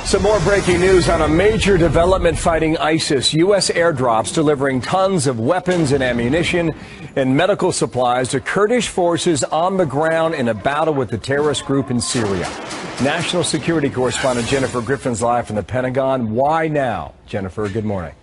Some more breaking news on a major development fighting ISIS. U.S. airdrops delivering tons of weapons and ammunition and medical supplies to Kurdish forces on the ground in a battle with the terrorist group in Syria. National security correspondent Jennifer Griffin's live from the Pentagon. Why now? Jennifer, good morning.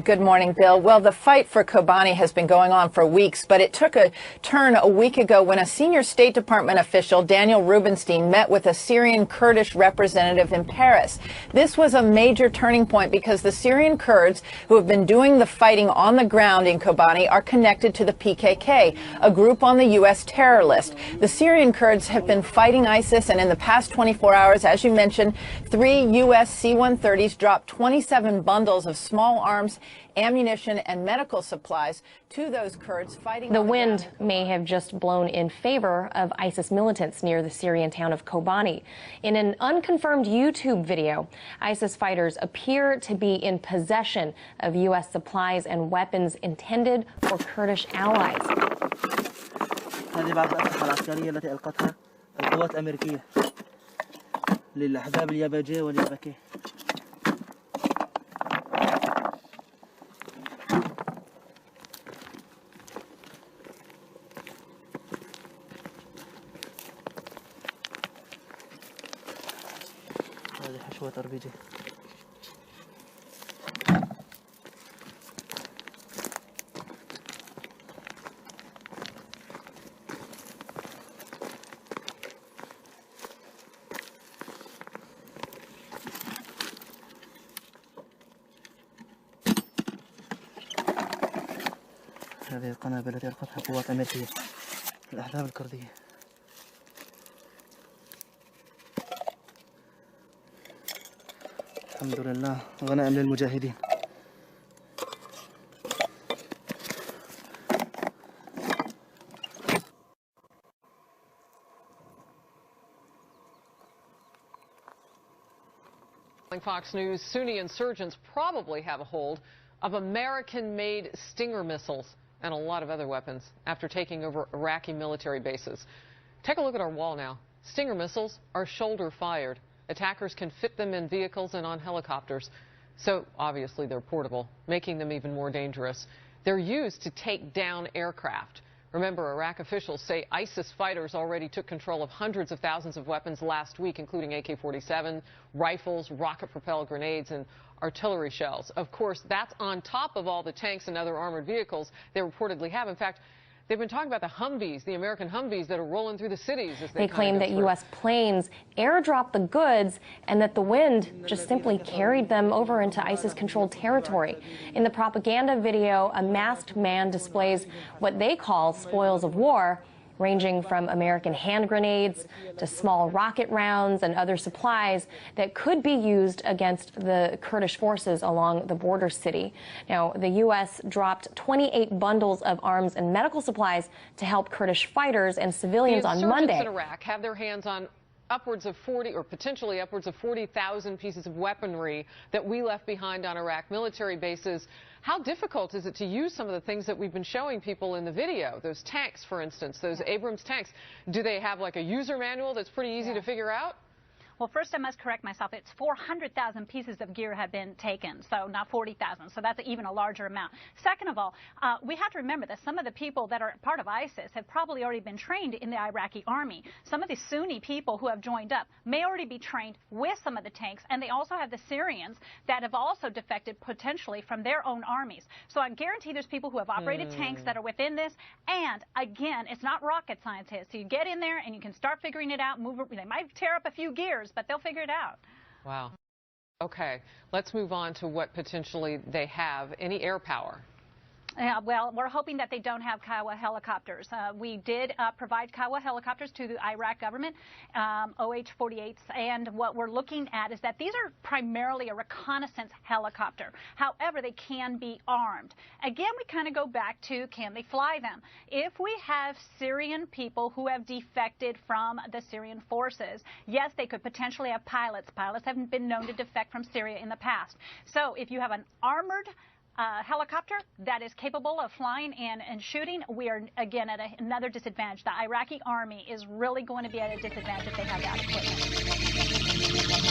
Good morning, Bill. Well, the fight for Kobani has been going on for weeks, but it took a turn a week ago when a senior State Department official, Daniel Rubinstein, met with a Syrian Kurdish representative in Paris. This was a major turning point because the Syrian Kurds who have been doing the fighting on the ground in Kobani are connected to the PKK, a group on the U.S. terror list. The Syrian Kurds have been fighting ISIS, and in the past 24 hours, as you mentioned, 3 U.S. C-130s dropped 27 bundles of small arms, ammunition and medical supplies to those Kurds fighting. The wind may have just blown in favor of ISIS militants near the Syrian town of Kobani. In an unconfirmed YouTube video, ISIS fighters appear to be in possession of U.S. supplies and weapons intended for Kurdish allies. هذه بعض الأسلحة العسكرية التي ألقتها القوات الأمريكية للأحزاب اليابجية واليابكية. هذه حشوة RPG. هذه القنابل التي ألقتها قوات أمريكية الأحزاب الكردية. الحمد لله غنائم للمجاهدين. Fox News, Sunni insurgents probably have a hold of American-made Stinger missiles and a lot of other weapons after taking over Iraqi military bases. Take a look at our wall now. Stinger missiles are shoulder-fired. Attackers can fit them in vehicles and on helicopters. So obviously they're portable, making them even more dangerous. They're used to take down aircraft. Remember, Iraq officials say ISIS fighters already took control of hundreds of thousands of weapons last week, including AK-47, rifles, rocket-propelled grenades, and artillery shells. Of course, that's on top of all the tanks and other armored vehicles they reportedly have. In fact, they've been talking about the Humvees, the American Humvees that are rolling through the cities. As they claim that U.S. planes airdropped the goods and that the wind just simply carried them over into ISIS-controlled territory. In the propaganda video, a masked man displays what they call spoils of war, ranging from American hand grenades to small rocket rounds and other supplies that could be used against the Kurdish forces along the border city. Now, the U.S. dropped 28 bundles of arms and medical supplies to help Kurdish fighters and civilians on Monday. The insurgents in Iraq have their hands on upwards of 40 or potentially upwards of 40,000 pieces of weaponry that we left behind on Iraq military bases. How difficult is it to use some of the things that we've been showing people in the video? Those tanks, for instance, those Abrams tanks. Do they have like a user manual that's pretty easy to figure out? Well, first I must correct myself. It's 400,000 pieces of gear have been taken, so not 40,000. So that's even a larger amount. Second of all, we have to remember that some of the people that are part of ISIS have probably already been trained in the Iraqi army. Some of the Sunni people who have joined up may already be trained with some of the tanks, and they also have the Syrians that have also defected potentially from their own armies. So I guarantee there's people who have operated tanks that are within this. And again, it's not rocket science here. So you get in there and you can start figuring it out. They might tear up a few gears, but they'll figure it out. Wow. Okay, let's move on to what potentially they have. Any air power? Well, we're hoping that they don't have Kiowa helicopters. We did provide Kiowa helicopters to the Iraq government, OH-48s, and what we're looking at is that these are primarily a reconnaissance helicopter. However, they can be armed. Again, we kind of go back to, can they fly them? If we have Syrian people who have defected from the Syrian forces, yes, they could potentially have pilots. Pilots haven't been known to defect from Syria in the past. So if you have an armored helicopter that is capable of flying and shooting, we are again at another disadvantage. The Iraqi army is really going to be at a disadvantage if they have that equipment.